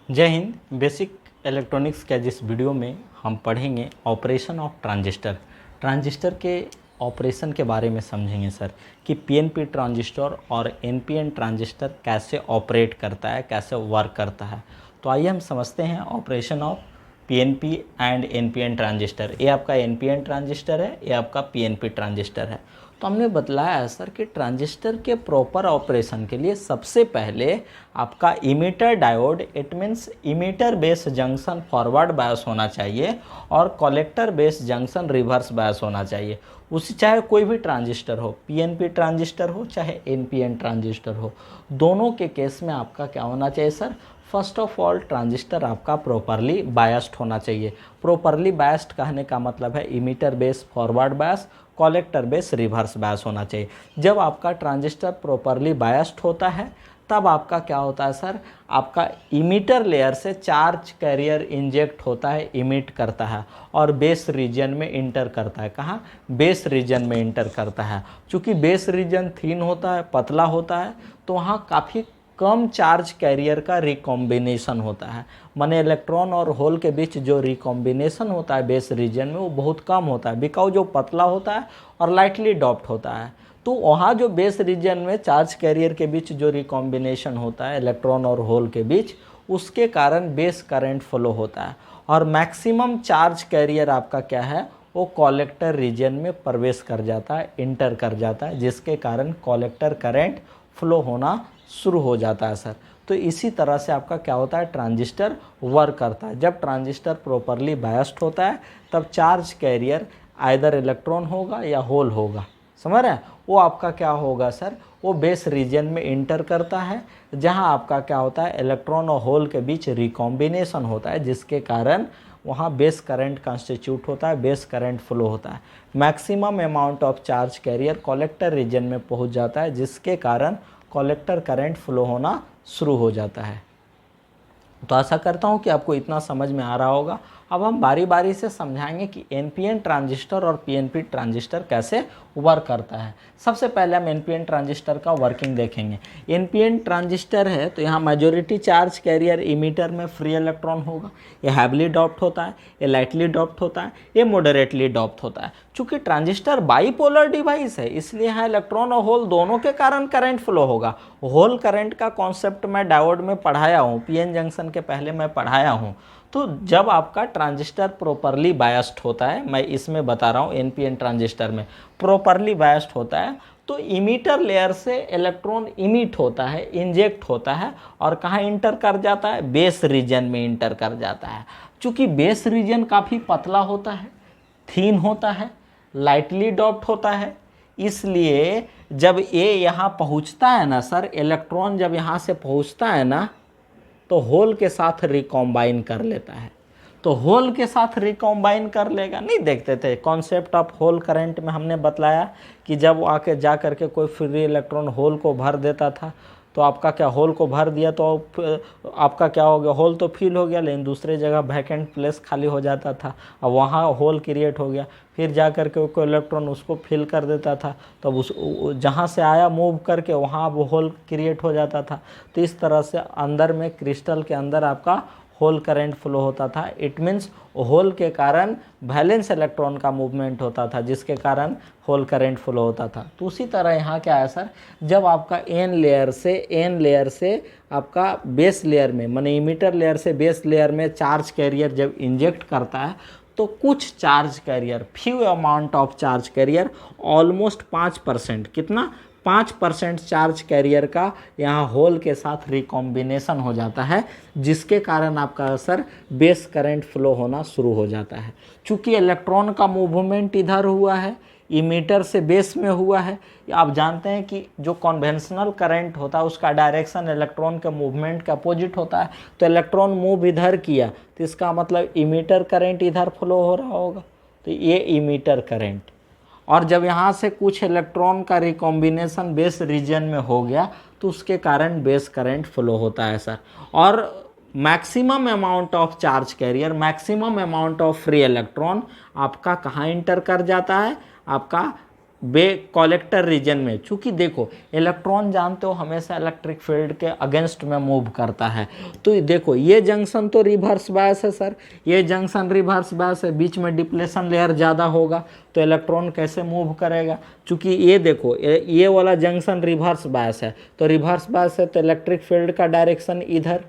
जय Hind. Basic electronics के जिस वीडियो में हम पढ़ेंगे ऑपरेशन ऑफ ट्रांजिस्टर। ट्रांजिस्टर के ऑपरेशन के बारे में समझेंगे सर कि पीएनपी ट्रांजिस्टर और एनपीएन ट्रांजिस्टर कैसे ऑपरेट करता है, कैसे वर्क करता है। तो आइए हम समझते हैं operation of PNP and NPN transistor. ये आपका एनपीएन ट्रांजिस्टर है, ये आपका पीएनपी ट्रांजिस्टर है। तो हमने बतलाया है सर कि ट्रांजिस्टर के प्रॉपर ऑपरेशन के लिए सबसे पहले आपका emitter diode, it means emitter base junction forward bias होना चाहिए और collector base junction reverse bias होना चाहिए। उसी चाहे कोई भी ट्रांजिस्टर हो, पीएनपी ट्रांजिस्टर हो चाहे एनपीएन ट्रांजिस्टर हो, दोनों के केस में आपका क्या होना चाहिए sir? First of all transistor आपका प्रॉपरली बायस्ड होना चाहिए। प्रॉपरली बायस्ड कहने का मतलब है emitter base forward bias, collector base reverse bias होना चाहिए। जब आपका ट्रांजिस्टर प्रॉपरली बायस्ड होता है तब आपका क्या होता है सर? आपका इमीटर लेयर से चार्ज कैरियर इंजेक्ट होता है, इमिट करता है और बेस रीजन में इंटर करता है। कहाँ? बेस रीजन में इंटर करता है। चूँकि बेस रीजन थिन होता है, पतला होता है, तो वहाँ काफ़ी कम चार्ज कैरियर का रिकॉम्बिनेशन होता है। माने इलेक्ट्रॉन और होल के बीच जो रिकॉम्बिनेशन होता है बेस रीजन में वो बहुत कम होता है, बिकॉज जो पतला होता है और लाइटली डॉप्ड होता है। तो वहाँ जो बेस रीजन में चार्ज कैरियर के बीच जो रिकॉम्बिनेशन होता है इलेक्ट्रॉन और होल के बीच, उसके कारण बेस करंट फ्लो होता है और मैक्सिमम चार्ज कैरियर आपका क्या है? वो कलेक्टर रीजन में प्रवेश कर जाता है, इंटर कर जाता है, जिसके कारण कलेक्टर करंट फ्लो होना शुरू हो जाता है सर। तो इसी तरह से आपका क्या होता है? ट्रांजिस्टर वर्क करता है। जब ट्रांजिस्टर प्रॉपरली बायस्ड होता है तब चार्ज कैरियर आइदर इलेक्ट्रॉन होगा या होल होगा, समझ रहे हैं? वो आपका क्या होगा सर? वो बेस रीजन में इंटर करता है, जहां आपका क्या होता है? इलेक्ट्रॉन और होल के बीच रिकॉम्बिनेशन होता है, जिसके कारण वहाँ बेस करंट कॉन्स्टिट्यूट होता है, बेस करंट फ्लो होता है। Maximum amount of charge carrier collector region में पहुँच जाता है, जिसके कारण कलेक्टर करंट फ्लो होना शुरू हो जाता है। तो आशा करता हूँ कि आपको इतना समझ में आ रहा होगा। अब हम बारी बारी से समझाएंगे कि एनपीएन ट्रांजिस्टर और पीएनपी ट्रांजिस्टर कैसे वर्क करता है। सबसे पहले हम एनपीएन ट्रांजिस्टर का वर्किंग देखेंगे। एनपीएन ट्रांजिस्टर है तो यहाँ मेजॉरिटी चार्ज कैरियर इमीटर में फ्री इलेक्ट्रॉन होगा। ये हैवली डॉप्ड होता है, ये लाइटली डॉप्ड होता है, ये मॉडरेटली डॉप्ड होता है। चूँकि ट्रांजिस्टर बाईपोलर डिवाइस है, इसलिए यहाँ इलेक्ट्रॉन और होल दोनों के कारण करंट फ्लो होगा। होल करंट का कॉन्सेप्ट मैं डायोड में पढ़ाया हूँ, पीएन जंक्शन के पहले मैं पढ़ाया हूँ। तो जब आपका ट्रांजिस्टर प्रॉपरली बायस्ड होता है, मैं इसमें बता रहा हूँ एनपीएन ट्रांजिस्टर में प्रॉपरली बायस्ड होता है, तो इमीटर लेयर से इलेक्ट्रॉन इमिट होता है, इंजेक्ट होता है और कहाँ इंटर कर जाता है? बेस रीजन में इंटर कर जाता है। चूँकि बेस रीजन काफ़ी पतला होता है, थीन होता है, लाइटली डॉप्ड होता है, इसलिए जब ये यहाँ पहुँचता है ना सर, इलेक्ट्रॉन जब यहाँ से पहुँचता है ना तो होल के साथ रिकॉम्बाइन कर लेता है। तो होल के साथ रिकॉम्बाइन कर लेगा, नहीं देखते थे कॉन्सेप्ट ऑफ होल करंट में हमने बतलाया कि जब वो आके जा करके कोई फ्री इलेक्ट्रॉन होल को भर देता था, तो आपका क्या होल को भर दिया तो आपका क्या हो गया? होल तो फिल हो गया, लेकिन दूसरे जगह वैकेंट प्लेस खाली हो जाता था, अब वहाँ होल क्रिएट हो गया। फिर जा करके कोई इलेक्ट्रॉन उसको फिल कर देता था, तब उस जहाँ से आया मूव करके वहाँ वो होल क्रिएट हो जाता था। तो इस तरह से अंदर में क्रिस्टल के अंदर आपका होल करंट फ्लो होता था। इट मीन्स होल के कारण वैलेंस इलेक्ट्रॉन का मूवमेंट होता था, जिसके कारण होल करंट फ्लो होता था। तो उसी तरह यहाँ क्या है सर? जब आपका एन लेयर से आपका बेस लेयर में, माने इमीटर लेयर से बेस लेयर में चार्ज कैरियर जब इंजेक्ट करता है, तो कुछ charge carrier, few amount of charge carrier, almost 5%, कितना? 5% चार्ज कैरियर का यहाँ होल के साथ रिकॉम्बिनेशन हो जाता है, जिसके कारण आपका असर बेस करंट फ्लो होना शुरू हो जाता है। चूँकि इलेक्ट्रॉन का मूवमेंट इधर हुआ है, इमीटर से बेस में हुआ है। आप जानते हैं कि जो कन्वेंशनल करंट होता है उसका डायरेक्शन इलेक्ट्रॉन के मूवमेंट के अपोजिट होता है। तो इलेक्ट्रॉन मूव इधर किया तो इसका मतलब इमीटर करंट इधर फ्लो हो रहा होगा, तो ये इमीटर करंट। और जब यहाँ से कुछ इलेक्ट्रॉन का रिकॉम्बिनेशन बेस रीजन में हो गया तो उसके कारण बेस करंट फ्लो होता है सर। और maximum amount of charge career, maximum amount of free electron आपका कहाँ इंटर कर जाता है? आपका बे कलेक्टर रीजन में, चूंकि देखो इलेक्ट्रॉन जानते हो हमेशा इलेक्ट्रिक फील्ड के अगेंस्ट में मूव करता है। तो देखो ये जंक्शन तो रिवर्स बायस है सर, ये जंक्शन रिवर्स बायस है, बीच में डिप्लेशन लेयर ज़्यादा होगा तो इलेक्ट्रॉन कैसे मूव करेगा। चूंकि ये देखो ये वाला जंक्शन रिवर्स बायस है, तो रिवर्स बायस है तो इलेक्ट्रिक फील्ड का डायरेक्शन इधर।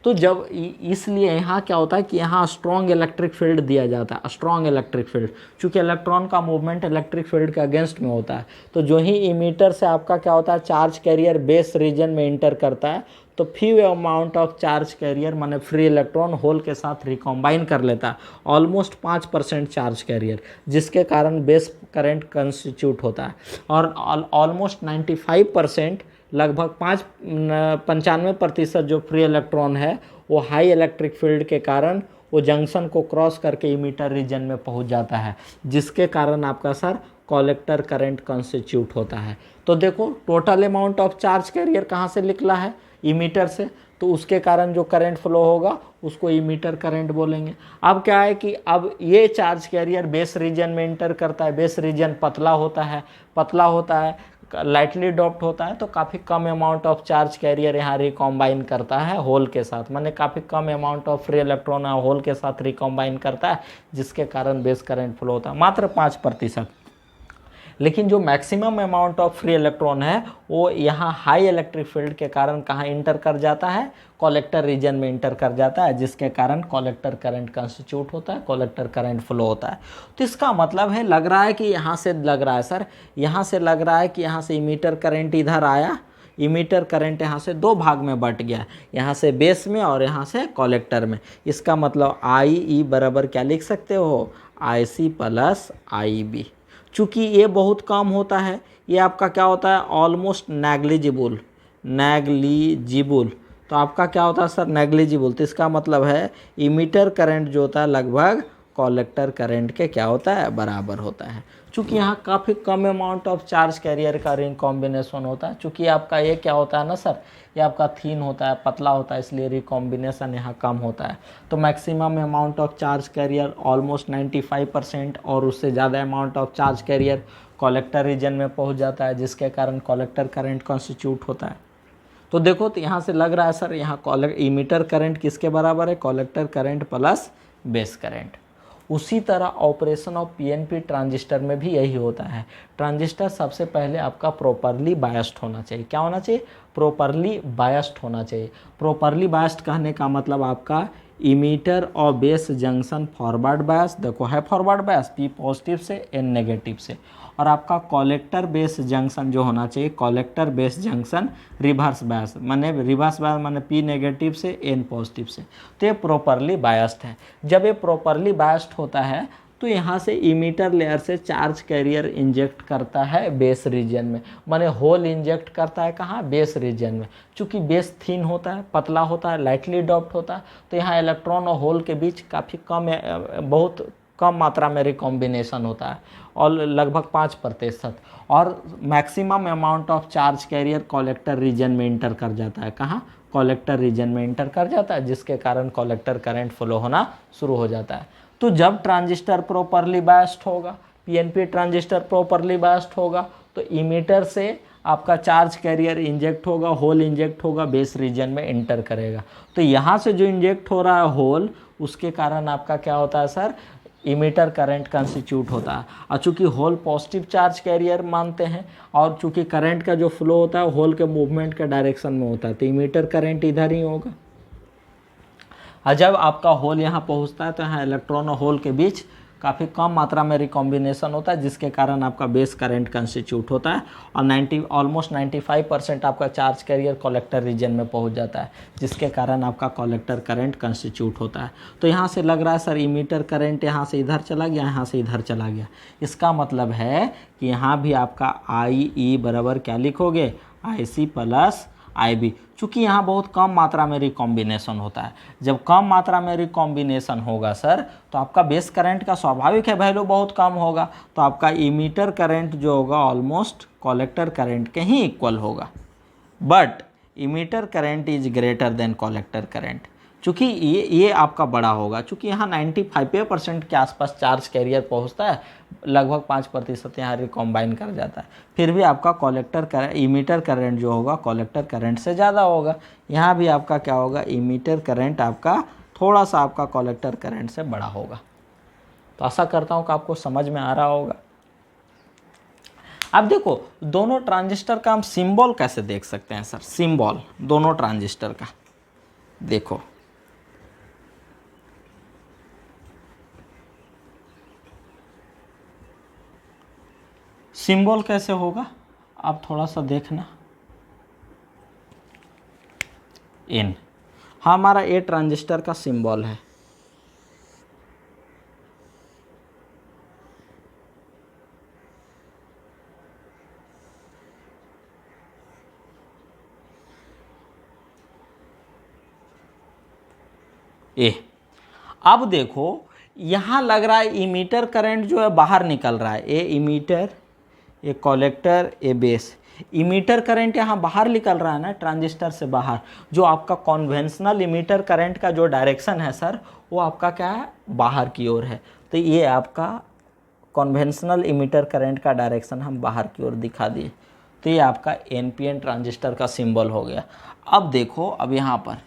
तो जब इसलिए यहाँ क्या होता है कि यहाँ स्ट्रॉन्ग इलेक्ट्रिक फील्ड दिया जाता है, स्ट्रॉन्ग इलेक्ट्रिक फील्ड, चूंकि इलेक्ट्रॉन का मूवमेंट इलेक्ट्रिक फील्ड के अगेंस्ट में होता है। तो जो ही इमीटर से आपका क्या होता है चार्ज कैरियर बेस रीजन में इंटर करता है, तो few amount of charge career माने फ्री इलेक्ट्रॉन होल के साथ रिकॉम्बाइन कर लेता है, ऑलमोस्ट 5% चार्ज कैरियर, जिसके कारण बेस करंट कंस्टिट्यूट होता है। और ऑलमोस्ट 95% लगभग 95% जो फ्री इलेक्ट्रॉन है वो हाई इलेक्ट्रिक फील्ड के कारण वो जंक्शन को क्रॉस करके इमीटर रीजन में पहुंच जाता है, जिसके कारण आपका सर कलेक्टर करंट कंस्टिट्यूट होता है। तो देखो total amount of charge career कहाँ से निकला है, इमीटर से, तो उसके कारण जो करंट फ्लो होगा उसको इमीटर करंट बोलेंगे। अब क्या है कि अब ये चार्ज कैरियर बेस रीजन में इंटर करता है, बेस रीजन पतला होता है, लाइटली डॉप्ड होता है, तो काफ़ी कम अमाउंट ऑफ चार्ज कैरियर यहाँ रिकॉम्बाइन करता है होल के साथ, माने काफ़ी कम amount of free electron hole के साथ रिकॉम्बाइन करता है, जिसके कारण बेस करंट फ्लो होता है मात्र 5%। लेकिन जो maximum amount of free electron है वो यहाँ हाई इलेक्ट्रिक फील्ड के कारण कहाँ इंटर कर जाता है, कलेक्टर रीजन में इंटर कर जाता है, जिसके कारण कलेक्टर करंट कंस्टिट्यूट होता है, कलेक्टर करंट फ्लो होता है। तो इसका मतलब है लग रहा है कि यहाँ से लग रहा है सर, यहाँ से लग रहा है कि यहाँ से इमीटर करंट इधर आया, इमीटर करंट यहाँ से दो भाग में बट गया, यहाँ से बेस में और यहाँ से कलेक्टर में। इसका मतलब आई ई बराबर क्या लिख सकते हो, आई सी प्लस आई बी। चूँकि ये बहुत कम होता है, ये आपका क्या होता है ऑलमोस्ट नेग्लिजिबल, तो आपका क्या होता है सर नेग्लिजिबल। तो इसका मतलब है इमीटर करंट जो होता है लगभग कलेक्टर करंट के क्या होता है बराबर होता है। चूँकि यहाँ काफ़ी कम अमाउंट ऑफ चार्ज कैरियर का रिंग कॉम्बिनेशन होता है, चूँकि आपका ये क्या होता है ना सर, ये आपका थिन होता है, पतला होता है, इसलिए रिकॉम्बिनेशन यहाँ कम होता है। तो maximum amount of charge carrier almost 95% और उससे ज़्यादा amount of charge carrier collector region में पहुँच जाता है, जिसके कारण कलेक्टर करंट कॉन्स्टिट्यूट होता है। तो देखो तो यहाँ से लग रहा है सर यहाँ इमीटर करंट किसके बराबर है, collector current plus base current. उसी तरह ऑपरेशन ऑफ पीएनपी ट्रांजिस्टर में भी यही होता है। ट्रांजिस्टर सबसे पहले आपका प्रॉपरली बायस्ड होना चाहिए। क्या होना चाहिए, प्रॉपरली बायस्ड होना चाहिए। प्रॉपरली बायस्ड कहने का मतलब आपका इमीटर और बेस जंक्शन फॉरवर्ड बायस, देखो है फॉरवर्ड बायस पी पॉजिटिव से एन नेगेटिव से, और आपका कलेक्टर बेस जंक्शन जो होना चाहिए collector base junction reverse bias, माने रिवर्स बायस माने पी नेगेटिव से एन पॉजिटिव से। तो ये प्रॉपरली बायस्ड है। जब ये प्रॉपरली बायस्ड होता है तो यहाँ से इमीटर लेयर से चार्ज कैरियर इंजेक्ट करता है बेस रीजन में, माने होल इंजेक्ट करता है कहाँ, बेस रीजन में। चूँकि बेस थिन होता है, पतला होता है, लाइटली डॉप्ड होता है, तो यहाँ इलेक्ट्रॉन और होल के बीच काफ़ी बहुत कम मात्रा में रिकॉम्बिनेशन होता है, और लगभग 5%। और maximum amount of charge carrier collector region में इंटर कर जाता है, कहाँ, कलेक्टर रीजन में इंटर कर जाता है, जिसके कारण कलेक्टर करंट फ्लो होना शुरू हो जाता है। तो जब ट्रांजिस्टर प्रॉपरली बायस्ड होगा, पीएनपी ट्रांजिस्टर प्रॉपरली बायस्ड होगा, तो इमीटर से आपका चार्ज कैरियर इंजेक्ट होगा, होल इंजेक्ट होगा, बेस रीजन में इंटर करेगा। तो यहाँ से जो इंजेक्ट हो रहा है होल, उसके कारण आपका क्या होता है सर, इमीटर करंट कंस्टिट्यूट होता है। और चूँकि होल पॉजिटिव चार्ज कैरियर मानते हैं, और चूँकि करंट का जो फ्लो होता है होल के मूवमेंट के डायरेक्शन में होता है, तो इमीटर करंट इधर ही होगा। और जब आपका होल यहाँ पहुँचता है तो यहाँ इलेक्ट्रॉन और होल के बीच काफ़ी कम मात्रा में रिकॉम्बिनेशन होता है, जिसके कारण आपका बेस करंट कंस्टिट्यूट होता है, और ऑलमोस्ट 95% आपका चार्ज कैरियर कलेक्टर रीजन में पहुंच जाता है, जिसके कारण आपका कलेक्टर करंट कंस्टिट्यूट होता है। तो यहाँ से लग रहा है सर इमीटर करंट यहाँ से इधर चला गया, यहाँ से इधर चला गया। इसका मतलब है कि यहाँ भी आपका आई ई बराबर क्या लिखोगे, आई सी प्लस आई बी। चूँकि यहाँ बहुत कम मात्रा में रिकॉम्बिनेशन होता है, जब कम मात्रा में रिकॉम्बिनेशन होगा सर तो आपका बेस करंट का स्वाभाविक है वैल्यू बहुत कम होगा, तो आपका इमीटर करंट जो होगा ऑलमोस्ट कलेक्टर करंट के ही इक्वल होगा। But emitter current is greater than collector current. चूँकि ये आपका बड़ा होगा, चूँकि यहाँ 95% के आसपास चार्ज कैरियर पहुँचता है, लगभग 5% यहाँ रिकॉम्बाइन कर जाता है, फिर भी आपका कलेक्टर करंट, इमीटर करंट जो होगा कलेक्टर करंट से ज़्यादा होगा। यहाँ भी आपका क्या होगा, इमीटर करंट आपका थोड़ा सा आपका कलेक्टर करंट से बड़ा होगा। तो आशा करता हूँ कि आपको समझ में आ रहा होगा। अब देखो दोनों ट्रांजिस्टर का हम सिंबल कैसे देख सकते हैं सर, सिंबल दोनों ट्रांजिस्टर का देखो, सिंबल कैसे होगा आप थोड़ा सा देखना। एन, हाँ हमारा ए ट्रांजिस्टर का सिंबल है। ए, अब देखो यहाँ लग रहा है इमीटर करंट जो है बाहर निकल रहा है, a emitter, a collector, a base. Emitter current यहाँ बाहर निकल रहा है ना ट्रांजिस्टर से बाहर। जो आपका कॉन्वेंशनल इमीटर करंट का जो डायरेक्शन है सर, वो आपका क्या है, बाहर की ओर है। तो ये आपका कॉन्वेंशनल इमीटर करंट का डायरेक्शन हम बाहर की ओर दिखा दिए। तो ये आपका एनपीएन ट्रांजिस्टर का सिंबल हो गया। अब देखो, अब यहाँ पर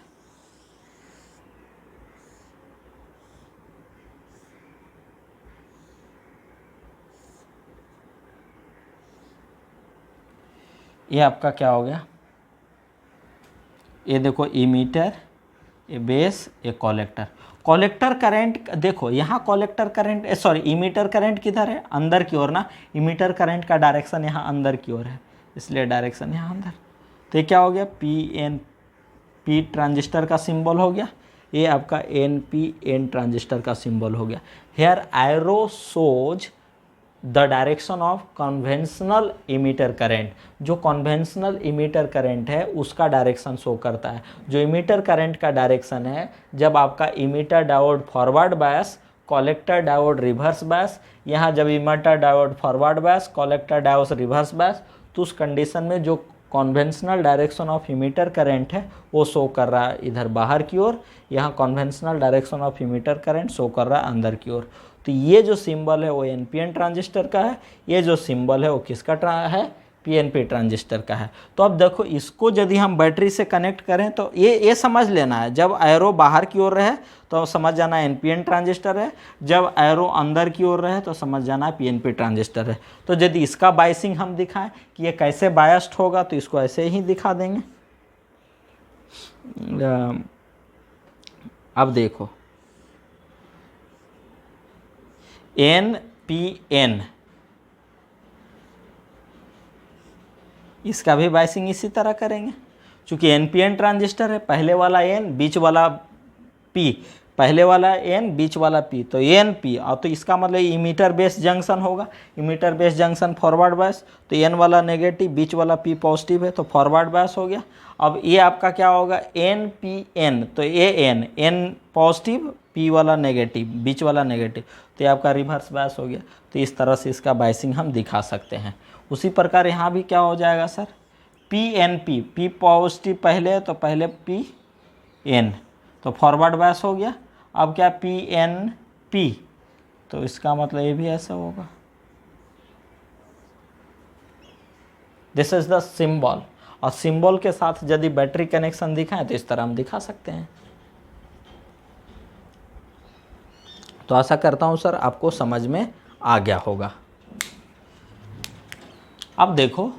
ये आपका क्या हो गया, ये देखो इमीटर, ये बेस, ये कलेक्टर। कलेक्टर करंट देखो यहाँ collector current, sorry emitter current किधर है, अंदर की ओर ना। इमीटर करंट का डायरेक्शन यहाँ अंदर की ओर है, इसलिए डायरेक्शन यहाँ अंदर। तो ये क्या हो गया, पी ट्रांजिस्टर का सिंबल हो गया। ये आपका एन ट्रांजिस्टर का सिंबल हो गया। Here arrow shows the direction of conventional emitter current. जो कन्वेंशनल इमीटर करंट है उसका डायरेक्शन शो करता है। जो इमीटर करंट का डायरेक्शन है, जब आपका emitter diode forward bias, collector diode reverse bias, यहाँ जब emitter diode forward bias, collector diode reverse bias, तो उस कंडीशन में जो conventional direction of emitter current है वो शो कर रहा है इधर बाहर की ओर। यहाँ conventional direction of emitter current show कर रहा है अंदर की ओर। तो ये जो सिंबल है वो एनपीएन ट्रांजिस्टर का है, ये जो सिंबल है वो किसका है, पीएनपी ट्रांजिस्टर का है। तो अब देखो इसको यदि हम बैटरी से कनेक्ट करें तो ये समझ लेना है, जब एरो बाहर की ओर रहे तो समझ जाना एनपीएन ट्रांजिस्टर है, जब एरो अंदर की ओर रहे तो समझ जाना पीएनपी ट्रांजिस्टर है। तो यदि इसका बायसिंग हम दिखाएं कि ये कैसे बायस्ड होगा, तो इसको ऐसे ही दिखा देंगे। अब देखो एनपीएन, इसका भी बायसिंग इसी तरह करेंगे। चूंकि एनपीएन ट्रांजिस्टर है, पहले वाला एन बीच वाला पी, पहले वाला एन बीच वाला पी, तो एन पी। और तो इसका मतलब इमीटर बेस जंक्शन होगा, emitter base junction forward bias, तो एन वाला नेगेटिव, बीच वाला पी पॉजिटिव है, तो फॉरवर्ड बायस हो गया। अब ये आपका क्या होगा, एन पी एन, तो ए एन पॉजिटिव, पी वाला नेगेटिव, बीच वाला नेगेटिव, तो ये आपका रिवर्स बायस हो गया। तो इस तरह से इसका बायसिंग हम दिखा सकते हैं। उसी प्रकार यहाँ भी क्या हो जाएगा sir, P N P, P positive पहले है तो पहले पी एन, तो फॉरवर्ड बायस हो गया। अब क्या पी एन पी, तो इसका मतलब ये भी ऐसा होगा। This is the symbol. और सिंबल के साथ यदि बैटरी कनेक्शन दिखाएं तो इस तरह हम दिखा सकते हैं। तो आशा करता हूं सर आपको समझ में आ गया होगा। अब देखो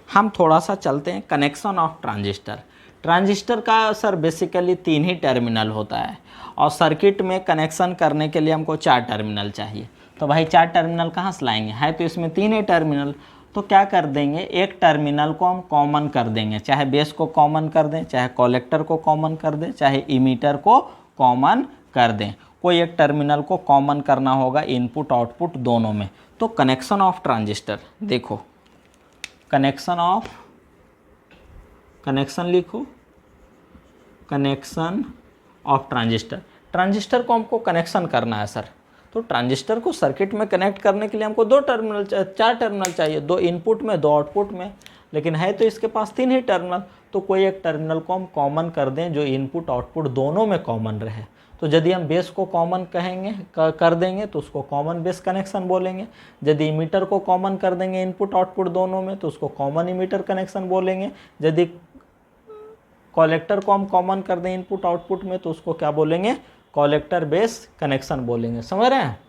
हम थोड़ा सा चलते हैं कनेक्शन ऑफ ट्रांजिस्टर। ट्रांजिस्टर का सर बेसिकली 3 ही टर्मिनल होता है, और सर्किट में कनेक्शन करने के लिए हमको 4 टर्मिनल चाहिए। तो भाई 4 टर्मिनल कहाँ से लाएंगे, है तो इसमें 3 ही टर्मिनल। तो क्या कर देंगे, एक टर्मिनल को हम कॉमन कर देंगे, चाहे बेस को कॉमन कर दें, चाहे कलेक्टर को कॉमन कर दें, चाहे इमीटर को कॉमन कर दें। कोई एक टर्मिनल को कॉमन करना होगा इनपुट आउटपुट दोनों में। तो कनेक्शन ऑफ ट्रांजिस्टर देखो, कनेक्शन लिखो, कनेक्शन ऑफ ट्रांजिस्टर। ट्रांजिस्टर को हमको कनेक्शन करना है सर, तो ट्रांजिस्टर को सर्किट में कनेक्ट करने के लिए हमको 4 टर्मिनल चाहिए, 2 इनपुट में 2 आउटपुट में, लेकिन है तो इसके पास 3 ही टर्मिनल। तो कोई एक टर्मिनल को हम कॉमन कर दें जो इनपुट आउटपुट दोनों में कॉमन रहे। तो यदि हम बेस को कॉमन कहेंगे कर देंगे तो उसको कॉमन बेस कनेक्शन बोलेंगे। यदि इमीटर को कॉमन कर देंगे इनपुट आउटपुट दोनों में तो उसको कॉमन इमीटर कनेक्शन बोलेंगे। यदि कलेक्टर को हम कॉमन कर दें इनपुट आउटपुट में तो उसको क्या बोलेंगे, कलेक्टर बेस कनेक्शन बोलेंगे। समझ रहे हैं।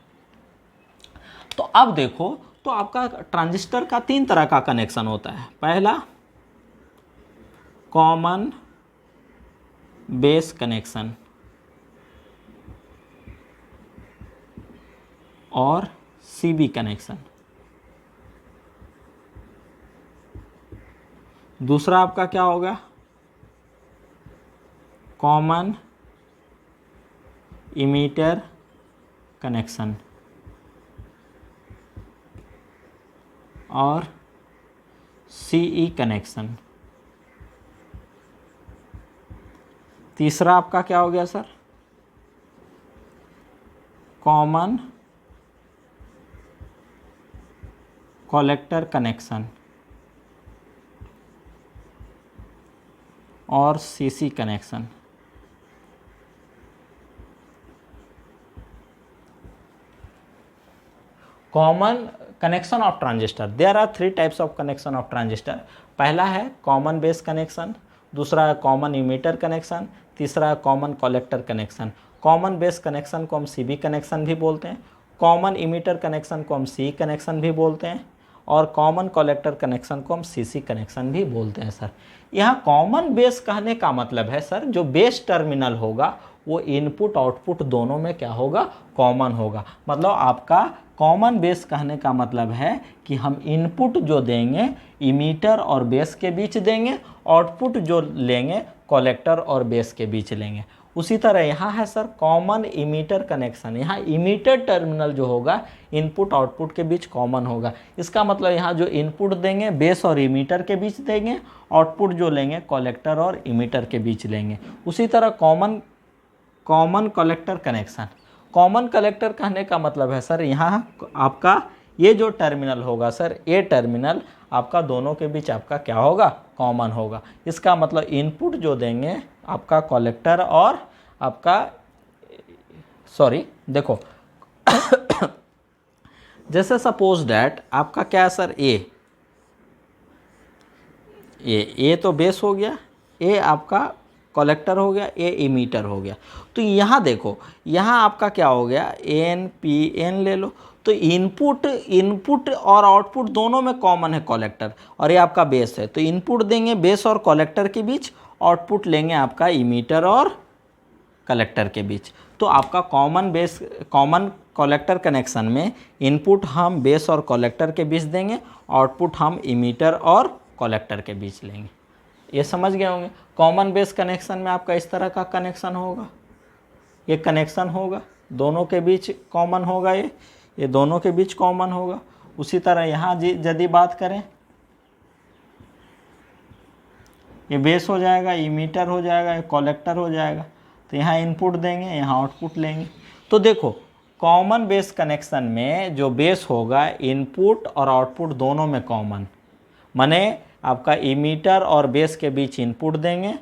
तो अब देखो, तो आपका ट्रांजिस्टर का 3 तरह का कनेक्शन होता है। पहला कॉमन बेस कनेक्शन और सीबी कनेक्शन। दूसरा आपका क्या होगा, कॉमन इमीटर कनेक्शन और सीई कनेक्शन। तीसरा आपका क्या हो गया सर, कॉमन कलेक्टर कनेक्शन और CC connection. Common connection of transistor, there are 3 types of connection of transistor. पहला है कॉमन बेस कनेक्शन, दूसरा है कॉमन इमीटर कनेक्शन, तीसरा है common collector connection. Common base connection को हम सीबी कनेक्शन भी बोलते हैं, कॉमन इमीटर कनेक्शन को हम सी कनेक्शन भी बोलते हैं और कॉमन कलेक्टर कनेक्शन को हम सीसी कनेक्शन भी बोलते हैं सर। यहाँ कॉमन बेस कहने का मतलब है सर, जो बेस टर्मिनल होगा वो इनपुट आउटपुट दोनों में क्या होगा, कॉमन होगा। मतलब आपका कॉमन बेस कहने का मतलब है कि हम इनपुट जो देंगे इमीटर और बेस के बीच देंगे, आउटपुट जो लेंगे कलेक्टर और बेस के बीच लेंगे। उसी तरह यहाँ है सर कॉमन इमीटर कनेक्शन। यहाँ इमीटर टर्मिनल जो होगा इनपुट आउटपुट के बीच कॉमन होगा। इसका मतलब यहाँ जो इनपुट देंगे बेस और इमीटर के बीच देंगे, आउटपुट जो लेंगे कलेक्टर और इमीटर के बीच लेंगे। उसी तरह common collector connection. Common collector कहने का मतलब है सर, यहाँ आपका ये जो टर्मिनल होगा सर, ये टर्मिनल आपका दोनों के बीच आपका क्या होगा, कॉमन होगा। इसका मतलब इनपुट जो देंगे आपका कलेक्टर और आपका देखो जैसे सपोज डैट आपका क्या है सर, ए तो बेस हो गया, ए आपका कलेक्टर हो गया, ए इमीटर हो गया। तो यहाँ देखो, यहाँ आपका क्या हो गया, एन पी एन ले लो। तो इनपुट और आउटपुट दोनों में कॉमन है कलेक्टर, और ये आपका बेस है। तो इनपुट देंगे बेस और कलेक्टर के बीच, आउटपुट लेंगे आपका इमीटर और कलेक्टर के बीच। तो आपका कॉमन कलेक्टर कनेक्शन में इनपुट हम बेस और कलेक्टर के बीच देंगे, आउटपुट हम इमीटर और कलेक्टर के बीच लेंगे। ये समझ गए होंगे। कॉमन बेस कनेक्शन में आपका इस तरह का कनेक्शन होगा, ये कनेक्शन होगा, दोनों के बीच कॉमन होगा, ये दोनों के बीच कॉमन होगा। उसी तरह यहाँ यदि बात करें, ये बेस हो जाएगा, इमीटर हो जाएगा, ये कलेक्टर हो जाएगा। तो यहाँ इनपुट देंगे, यहाँ आउटपुट लेंगे। तो देखो कॉमन बेस कनेक्शन में जो बेस होगा इनपुट और आउटपुट दोनों में कॉमन, माने आपका इमीटर और बेस के बीच इनपुट देंगे,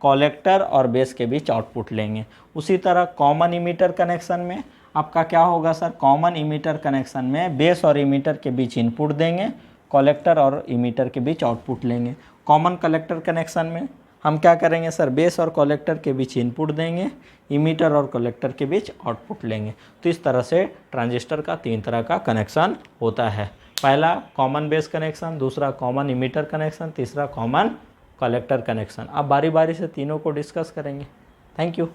कलेक्टर और बेस के बीच आउटपुट लेंगे। उसी तरह कॉमन इमीटर कनेक्शन में आपका क्या होगा सर, कॉमन इमीटर कनेक्शन में बेस और इमीटर के बीच इनपुट देंगे, कलेक्टर और इमीटर के बीच आउटपुट लेंगे। कॉमन कलेक्टर कनेक्शन में हम क्या करेंगे सर, बेस और कलेक्टर के बीच इनपुट देंगे, इमीटर और कलेक्टर के बीच आउटपुट लेंगे। तो इस तरह से ट्रांजिस्टर का 3 तरह का कनेक्शन होता है। पहला कॉमन बेस कनेक्शन, दूसरा कॉमन इमीटर कनेक्शन, तीसरा कॉमन कलेक्टर कनेक्शन। अब बारी बारी से तीनों को डिस्कस करेंगे। Thank you.